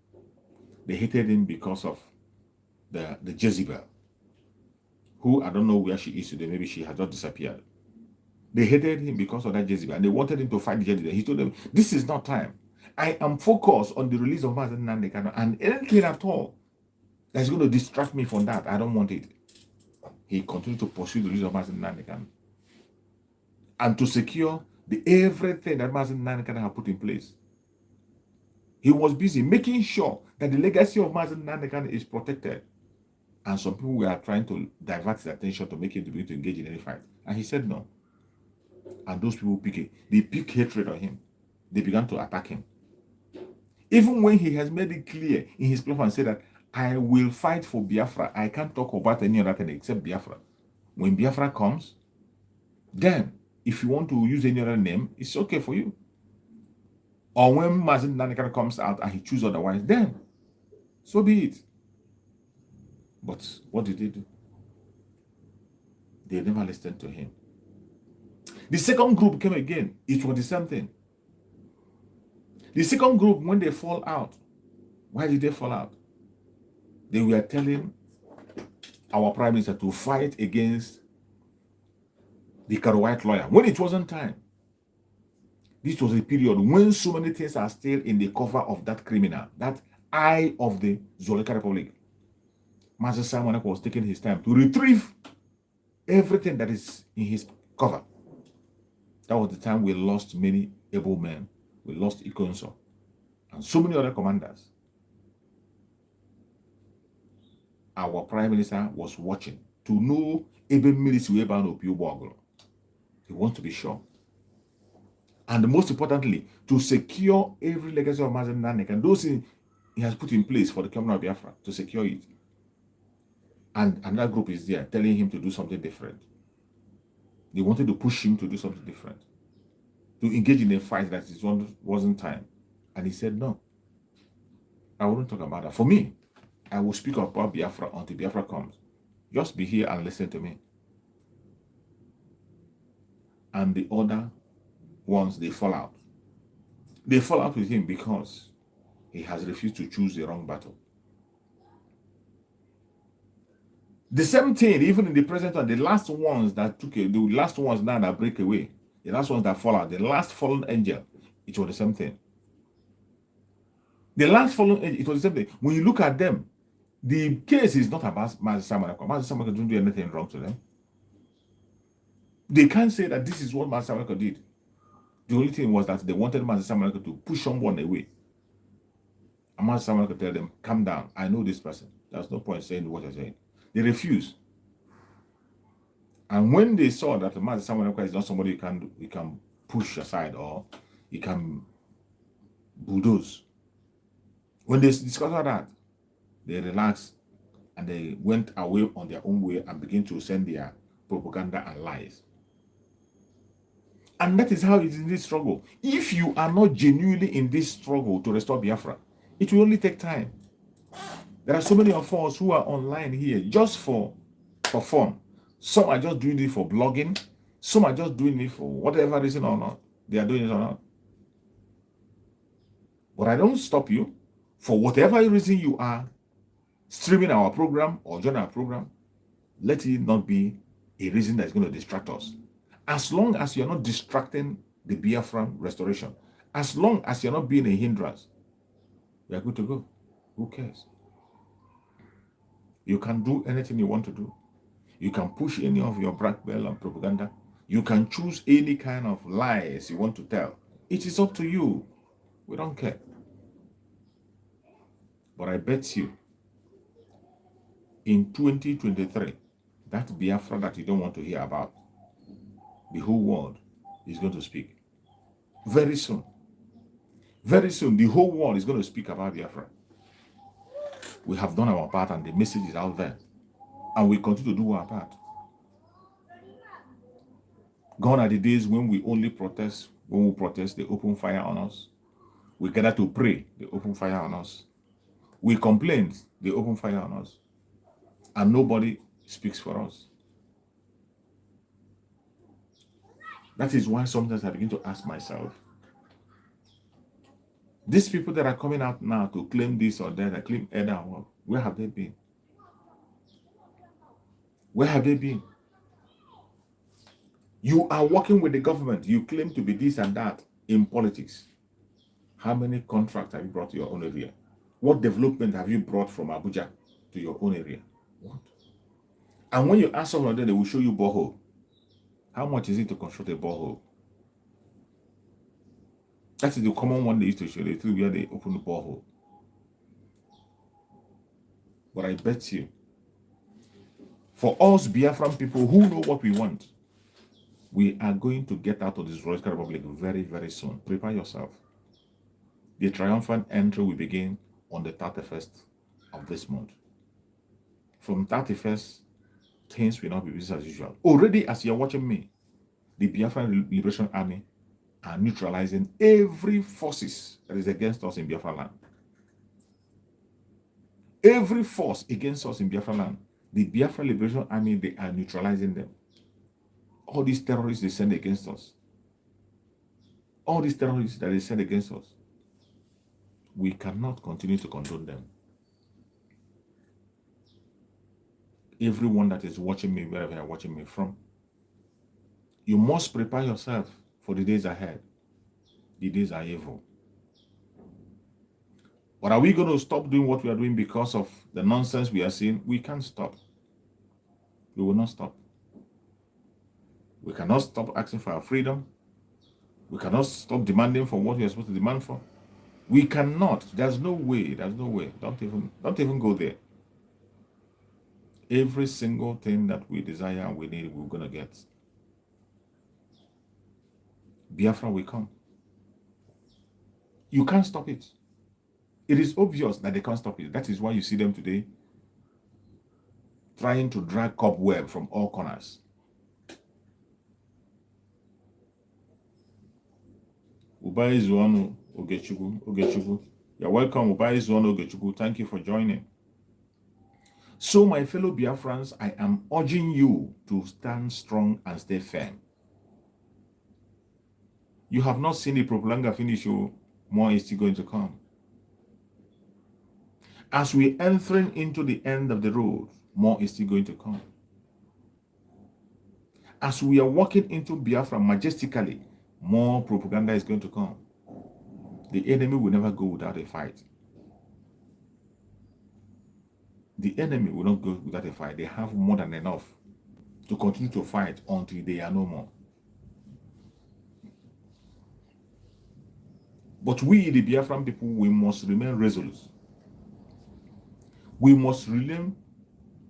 they hated him because of the Jezebel, who I don't know where she is today. Maybe she has just disappeared. They hated him because of that Jezebel, and they wanted him to fight Jezebel. He told them, this is not time. I am focused on the release of Mazen Nandekano, and anything at all that's going to distract me from that, I don't want it. He continued to pursue the release of Mazen Nandekano and to secure everything that Mazen Nandekano had put in place. He was busy making sure that the legacy of Mazen Nandekano is protected. And some people were trying to divert his attention to make him to begin to engage in any fight. And he said no. And those people pick hatred on him. They began to attack him. Even when he has made it clear in his platform and said that I will fight for Biafra, I can't talk about any other thing except Biafra. When Biafra comes, then if you want to use any other name, it's okay for you. Or when Mazen Nandekano comes out and he chooses otherwise, then so be it. But what did they do? They never listened to him. The second group came again. It was the same thing. The second group, when they fall out, why did they fall out? They were telling our prime minister to fight against the White lawyer when it wasn't time. This was a period when so many things are still in the cover of that criminal, that eye of the Zoleka Republic. Master Simon was taking his time to retrieve everything that is in his cover. That was the time we lost many able men. We lost Ikonso and so many other commanders. Our prime minister was watching to know even military weapon of. He wants to be sure. And most importantly, to secure every legacy of Mazen Nanek and those he has put in place for the coming of Biafra, to secure it. And that group is there telling him to do something different. They wanted to push him to do something different, to engage in a fight that it wasn't time. And he said, no, I wouldn't talk about that. For me, I will speak about Biafra until Biafra comes. Just be here and listen to me. And the other ones, they fall out. They fall out with him because he has refused to choose the wrong battle. The same thing, even in the present one, the last ones that took it, the last ones now that break away, the last ones that fall out, the last fallen angel, it was the same thing. The last fallen angel, it was the same thing. When you look at them, the case is not about Master Samuel. Master Samuel didn't do anything wrong to them. They can't say that this is what Master Samuel did. The only thing was that they wanted Master Samuel to push someone away. And Master Samuel could tell them, calm down, I know this person. There's no point saying what you're saying. They refused. And when they saw that the Master Samuel is not somebody you can push aside or you can bulldoze, when they discovered that, they relaxed and they went away on their own way and began to send their propaganda and lies. And that is how it is in this struggle. If you are not genuinely in this struggle to restore Biafra, it will only take time. There are so many of us who are online here just for fun. Some are just doing it for blogging. Some are just doing it for whatever reason or not. They are doing it or not. But I don't stop you. For whatever reason you are streaming our program or joining our program, let it not be a reason that's going to distract us. As long as you're not distracting the Biafran restoration, as long as you're not being a hindrance, you're good to go. Who cares? You can do anything you want to do. You can push any of your blackmail and propaganda. You can choose any kind of lies you want to tell. It is up to you. We don't care. But I bet you, in 2023, that Biafra that you don't want to hear about, the whole world is going to speak. Very soon. Very soon, the whole world is going to speak about Biafra. We have done our part and the message is out there. And we continue to do our part. Gone are the days when we only protest. When we protest, they open fire on us. We gather to pray, they open fire on us. We complain, they open fire on us. And nobody speaks for us. That is why sometimes I begin to ask myself, These people that are coming out now to claim this or that, claim either or, where have they been? Where have they been? You are working with the government. You claim to be this and that in politics. How many contracts have you brought to your own area? What development have you brought from Abuja to your own area? What? And when you ask someone, then they will show you borehole. How much is it to construct a borehole? That is the common one they used to show. They tell where they open the borehole. But I bet you, for us Biafran people who know what we want, we are going to get out of this Royal Republic very, very soon. Prepare yourself. The triumphant entry will begin on the 31st of this month. From 31st, things will not be business as usual. Already, as you're watching me, the Biafran Liberation Army are neutralizing every forces that is against us in Biafra land. Every force against us in Biafra land, the Biafra Liberation Army, they are neutralizing them. All these terrorists they send against us, all these terrorists that they send against us, we cannot continue to condone them. Everyone that is watching me, wherever you're watching me from, you must prepare yourself for the days ahead. The days are evil. But are we going to stop doing what we are doing because of the nonsense we are seeing? We can't stop. We will not stop. We cannot stop asking for our freedom. We cannot stop demanding for what we are supposed to demand for. We cannot. There's no way. There's no way. Don't even go there. Every single thing that we desire and we need, we're going to get. Biafra will come. You can't stop it. It is obvious that they can't stop it. That is why you see them today trying to drag cobweb from all corners. Ubai Zuano Ogechukwu. You're welcome, Ubai Zuano Ogechukwu. Thank you for joining. So, my fellow Biafrans, I am urging you to stand strong and stay firm. You have not seen the propaganda finish, more is still going to come. As we entering into the end of the road, more is still going to come. As we are walking into Biafra majestically, more propaganda is going to come. The enemy will never go without a fight. The enemy will not go without a fight. They have more than enough to continue to fight until they are no more. But we, the Biafran people, we must remain resolute. We must remain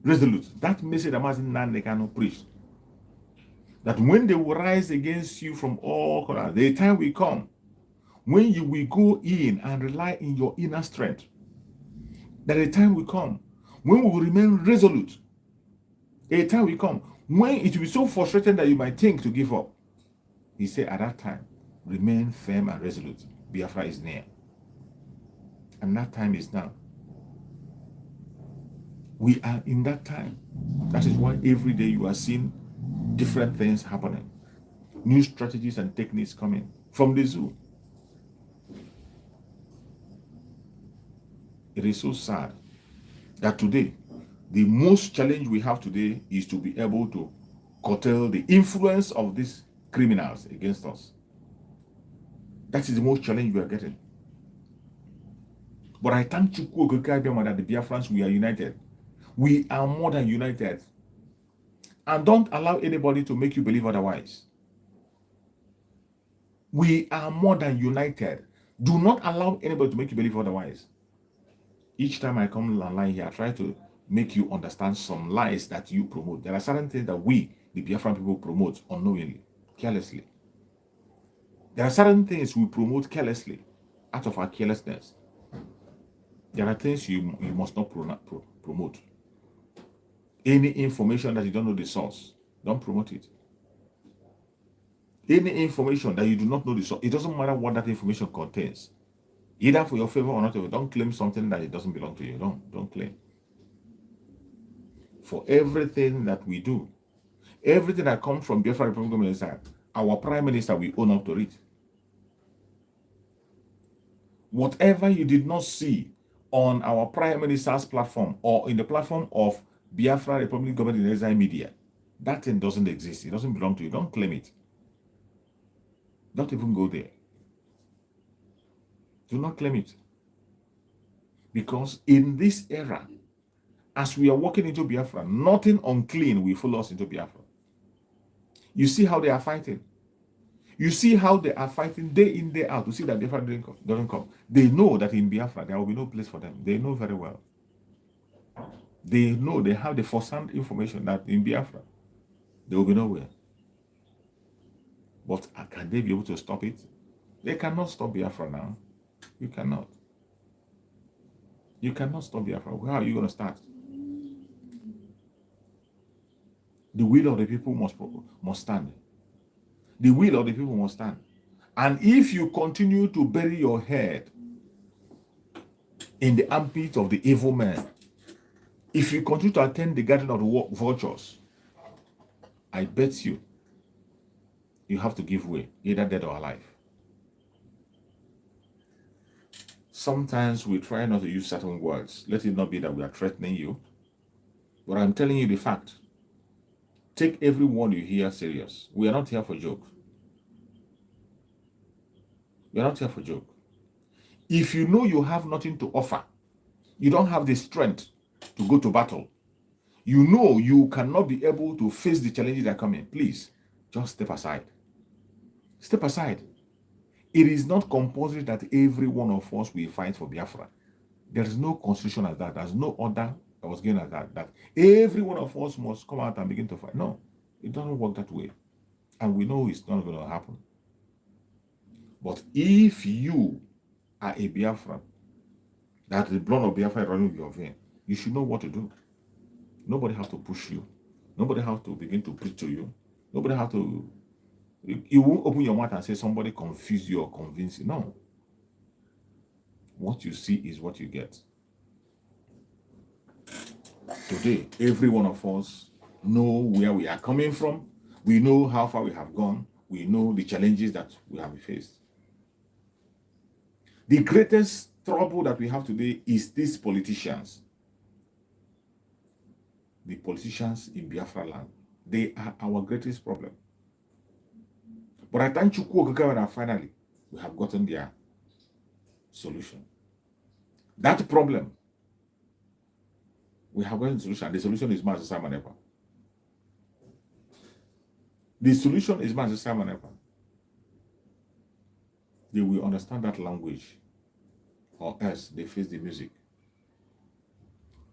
resolute. That message that Mazin Nandekano preached, that when they will rise against you from all corners, the time will come when you will go in and rely in your inner strength. That a time will come when we will remain resolute. A time will come when it will be so frustrating that you might think to give up. He said, at that time, remain firm and resolute. Biafra is near. And that time is now. We are in that time. That is why every day you are seeing different things happening. New strategies and techniques coming from the zoo. It is so sad that today, the most challenge we have today is to be able to curtail the influence of these criminals against us. That is the most challenge we are getting. But I thank Chukwu Okeke that the Biafrans, we are united. We are more than united. And don't allow anybody to make you believe otherwise. We are more than united. Do not allow anybody to make you believe otherwise. Each time I come online here, I try to make you understand some lies that you promote. There are certain things that we, the Biafran people, promote unknowingly, carelessly. There are certain things we promote carelessly, out of our carelessness. There are things you must not promote. Any information that you don't know the source, don't promote it. Any information that you do not know the source, it doesn't matter what that information contains. Either for your favor or not, don't claim something that it doesn't belong to you. Don't claim. For everything that we do, everything that comes from Biafra Republic Minister, our Prime Minister will own up to it. Whatever you did not see on our Prime Minister's platform or in the platform of Biafra Republic Government in Exile Media, that thing doesn't exist. It doesn't belong to you. Don't claim it. Don't even go there. Do not claim it. Because in this era, as we are walking into Biafra, nothing unclean will follow us into Biafra. You see how they are fighting. You see how they are fighting day in, day out to see that Biafra doesn't come. They know that in Biafra, there will be no place for them. They know very well. They know, they have the first-hand information that in Biafra, there will be nowhere. But can they be able to stop it? They cannot stop Biafra now. You cannot. You cannot stop Biafra. Where are you going to start? The will of the people must stand. The will of the people must stand. And if you continue to bury your head in the armpit of the evil man, if you continue to attend the garden of the vultures, I bet you have to give way, either dead or alive. Sometimes we try not to use certain words. Let it not be that we are threatening you, but I'm telling you the fact. Take every word you hear serious. We are not here for joke. We are not here for joke. If you know you have nothing to offer, you don't have the strength to go to battle, you know you cannot be able to face the challenges that are coming, please, just step aside. Step aside. It is not compulsory that every one of us will fight for Biafra. There is no constitution as that. There's no order that was given as that every one of us must come out and begin to fight. No, it doesn't work that way. And we know it's not going to happen. But if you are a Biafran, that the blood of Biafra is running in your vein, you should know what to do. Nobody has to push you. Nobody has to begin to preach to you. Nobody has to... You won't open your mouth and say somebody confused you or convinced you. No. What you see is what you get. Today, every one of us know where we are coming from. We know how far we have gone. We know the challenges that we have faced. The greatest trouble that we have today is these politicians. The politicians in Biafra land. They are our greatest problem. But I thank you, finally, we have gotten their solution. That problem, we have gotten a solution. The solution is Master Simon Epa. The solution is Master Simon Epa. They will understand that language, or else they face the music.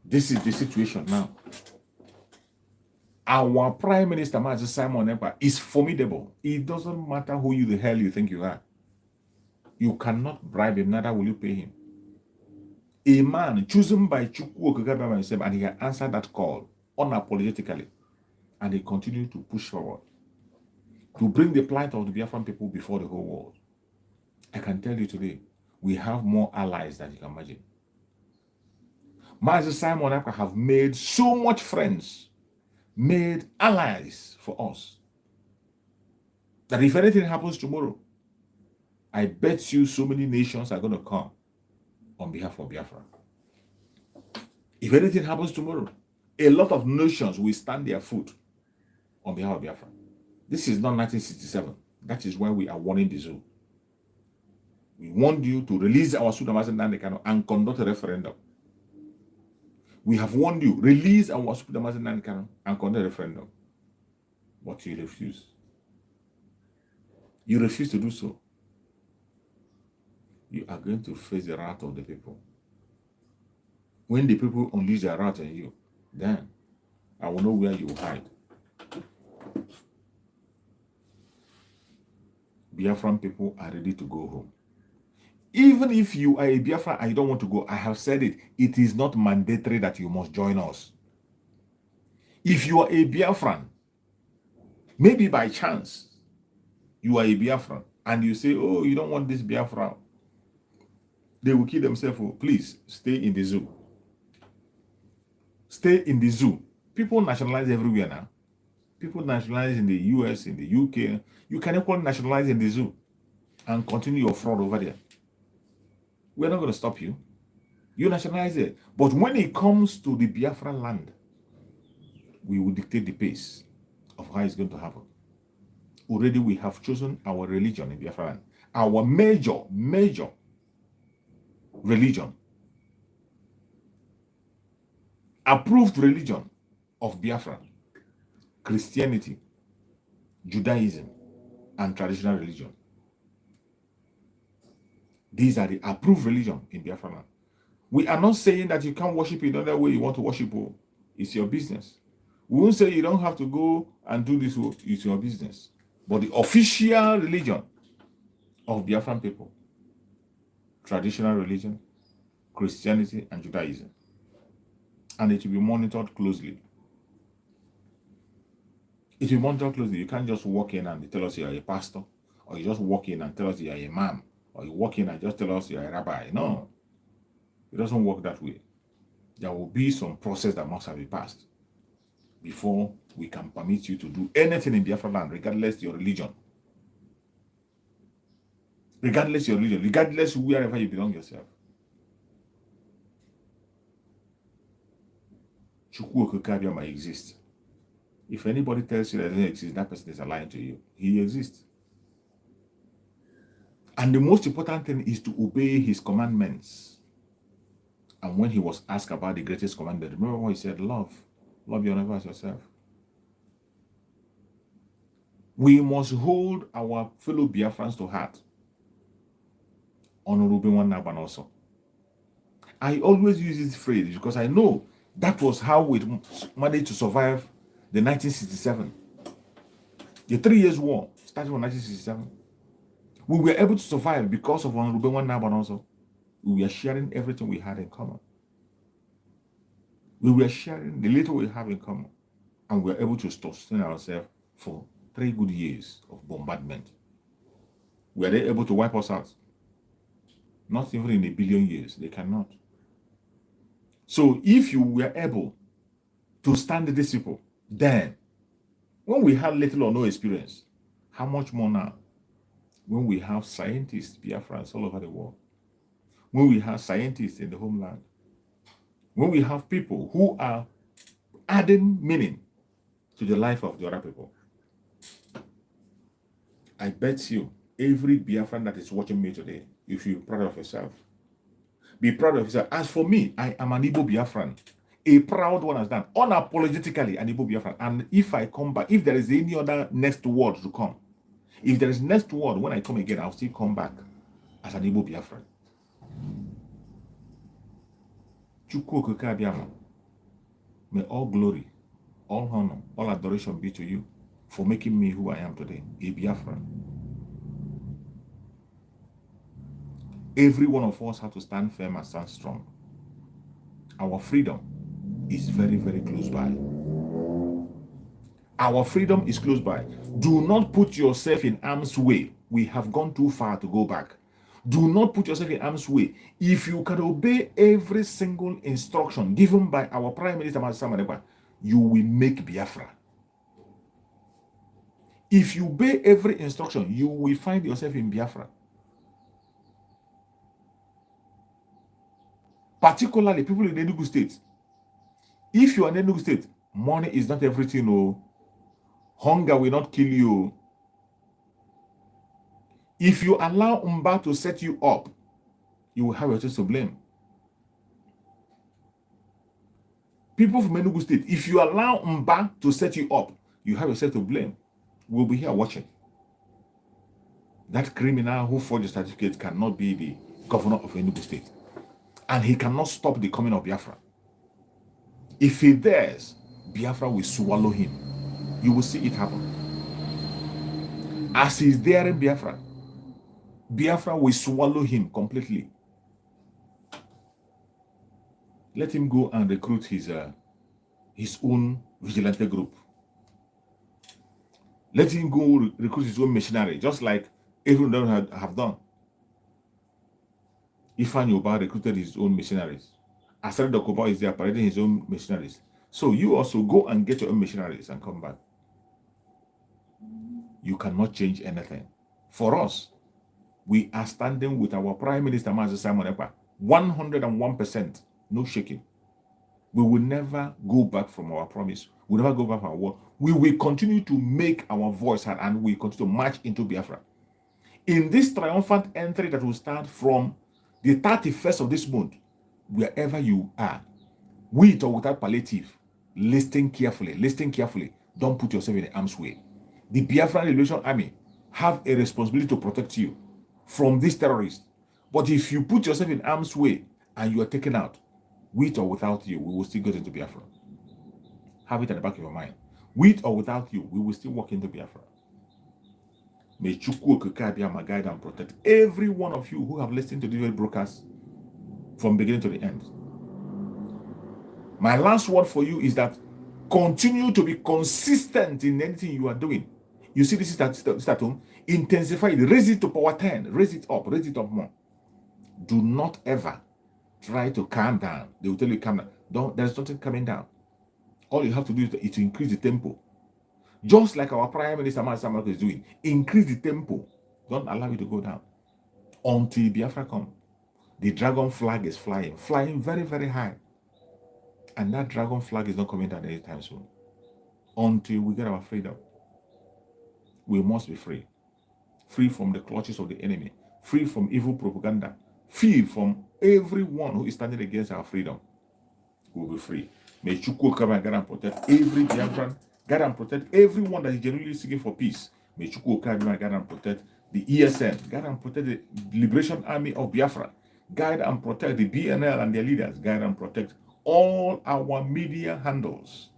This is the situation now. Our Prime Minister, Master Simon Epa, is formidable. It doesn't matter who the hell you think you are. You cannot bribe him, neither will you pay him. A man chosen by Chukwu Okagaba himself, and he had answered that call unapologetically, and he continued to push forward to bring the plight of the Biafran people before the whole world. I can tell you today, we have more allies than you can imagine. Master Simon Epa have made so much friends, made allies for us, that if anything happens tomorrow, I bet you so many nations are going to come on behalf of Biafra. If anything happens tomorrow, a lot of nations will stand their foot on behalf of Biafra. This is not 1967. That is why we are warning the zoo. We want you to release our Sudamazen and conduct a referendum. We have warned you, release our Sudamazen and conduct a referendum. But you refuse. You refuse to do so. You are going to face the wrath of the people. When the people unleash their wrath on you, then I will know where you will hide. Biafran people are ready to go home. Even if you are a Biafran and you don't want to go, I have said it, it is not mandatory that you must join us. If you are a Biafran, maybe by chance, you are a Biafran, and you say, oh, you don't want this Biafra, they will kill themselves. Please, stay in the zoo. Stay in the zoo. People nationalize everywhere now. People nationalize in the US, in the UK. You can equally nationalize in the zoo and continue your fraud over there. We're not going to stop you. You nationalize it. But when it comes to the Biafran land, we will dictate the pace of how it's going to happen. Already we have chosen our religion in Biafra land. Our major religion, approved religion of Biafra, Christianity, Judaism, and traditional religion. These are the approved religion in Biafra land. We are not saying that you can't worship in another way you want to worship. It's your business. We won't say you don't have to go and do this. It's your business. But the official religion of Biafran people, traditional religion, Christianity, and Judaism. And it will be monitored closely. It will be monitored closely. You can't just walk in and tell us you're a pastor, or you just walk in and tell us you're a imam, or you walk in and just tell us you're a rabbi. No. It doesn't work that way. There will be some process that must have been passed before we can permit you to do anything in Biafra land, regardless your religion. Regardless your religion, regardless wherever you belong yourself. Chukwu Okike might exist. If anybody tells you that doesn't exist, that person is lying to you. He exists. And the most important thing is to obey his commandments. And when he was asked about the greatest commandment, remember what he said? Love your neighbor as yourself. We must hold our fellow Biafrans to heart. Honorable one Naban also. I always use this phrase because I know that was how we managed to survive the 1967. The 3 years war started in 1967. We were able to survive because of Honorable one Naban also. We were sharing everything we had in common. We were sharing the little we have in common. And we were able to sustain ourselves for 3 good years of bombardment. Were they able to wipe us out? Not even in a billion years. They cannot. So if you were able to stand these people, then when we had little or no experience, how much more now? When we have scientists, Biafrans all over the world, when we have scientists in the homeland, when we have people who are adding meaning to the life of the other people, I bet you every Biafran that is watching me today, you feel proud of yourself. Be proud of yourself. As for me, I am an Igbo Biafran, a proud one as that, unapologetically an Igbo Biafran. And if I come back, if there is any other next word to come, if there is next word when I come again, I'll still come back as an Igbo Biafran. Chukwu Okike Abiama, may all glory, all honor, all adoration be to you for making me who I am today, a Biafran. Every one of us has to stand firm and stand strong. Our freedom is very, very close by. Our freedom is close by. Do not put yourself in harm's way. We have gone too far to go back. Do not put yourself in harm's way. If you can obey every single instruction given by our Prime Minister, you will make Biafra. If you obey every instruction, you will find yourself in Biafra. Particularly people in Enugu State. If you are in Enugu State, money is not everything. Oh. Hunger will not kill you. If you allow Mbah to set you up, you will have yourself to blame. People from Enugu State, if you allow Mbah to set you up, you have yourself to blame. We'll be here watching. That criminal who forged a certificate cannot be the governor of Enugu State. And he cannot stop the coming of Biafra. If he dares, Biafra will swallow him. You will see it happen. As he's there in Biafra, Biafra will swallow him completely. Let him go and recruit his own vigilante group. Let him go recruit his own missionary, just like everyone have done. Ifan Yoba recruited his own missionaries. Asari Dokuba is there parading his own missionaries. So you also go and get your own missionaries and come back. You cannot change anything. For us, We are standing with our Prime Minister, Master Simon Ekpa, 101%, no shaking. We will never go back from our promise. We will never go back from our word. We will continue to make our voice heard, and we continue to march into Biafra. In this triumphant entry that will start from the 31st of this month, wherever you are, with or without palliative, listen carefully. Don't put yourself in the harm's way. The Biafran Liberation Army have a responsibility to protect you from these terrorists. But if you put yourself in harm's way and you are taken out, with or without you, we will still go into Biafra. Have it at the back of your mind. With or without you, we will still walk into Biafra. May Chukwu Okike guide and protect every one of you who have listened to this broadcast from beginning to the end. My last word for you is that continue to be consistent in anything you are doing. You see this is at home. Intensify it. Raise it to power 10. Raise it up more. Do not ever try to calm down. They will tell you calm down. There's nothing coming down. All you have to do is to increase the tempo. Just like our Prime Minister Master is doing. Increase the tempo. Don't allow it to go down. Until Biafra comes. The dragon flag is flying very, very high. And that dragon flag is not coming down anytime soon. Until we get our freedom. We must be free. Free from the clutches of the enemy. Free from evil propaganda. Free from everyone who is standing against our freedom. We will be free. May Chukwu come and guide and protect every Biafran. Guide and protect everyone that is genuinely seeking for peace. May Chukwu come and guide and protect the ESN. Guide and protect the Liberation Army of Biafra. Guide and protect the BNL and their leaders. Guide and protect all our media handles.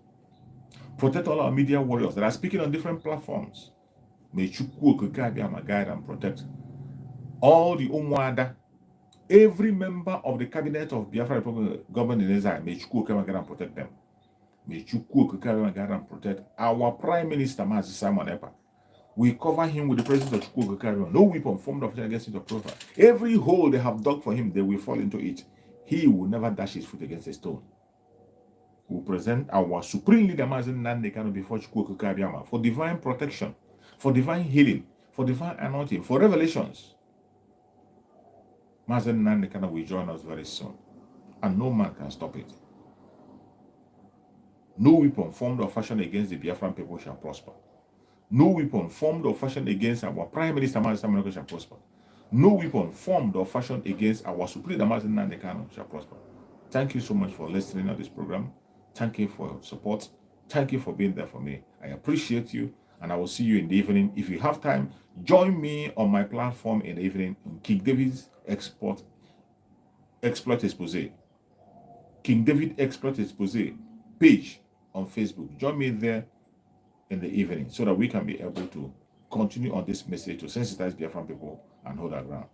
Protect all our media warriors that are speaking on different platforms. May Chukwu guide and protect all the Umwada, every member of the cabinet of Biafra Republic government in exile. May Chukwu guide and protect them. May Chukwu guide and protect our Prime Minister, Master Simon Ekpa. We cover him with the presence of Chukwu. No weapon formed of against him to prosper. Every hole they have dug for him, they will fall into it. He will never dash his foot against a stone. We present our supreme leader, Mazen Nandekano, before Chukwu Okike for divine protection, for divine healing, for divine anointing, for revelations. Mazen Nandekano will join us very soon, and no man can stop it. No weapon formed or fashioned against the Biafran people shall prosper. No weapon formed or fashioned against our Prime Minister, Mazen Nandekano, shall prosper. No weapon formed or fashioned against our supreme leader, Mazen Nandekano, shall prosper. Thank you so much for listening to this program. Thank you for your support. Thank you for being there for me. I appreciate you, and I will see you in the evening. If you have time, join me on my platform in the evening in King David's Exploit Expose. King David Exploit Expose page on Facebook. Join me there in the evening so that we can be able to continue on this message to sensitize Biafran people and hold our ground.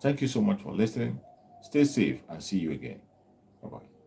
Thank you so much for listening. Stay safe and see you again. Bye-bye.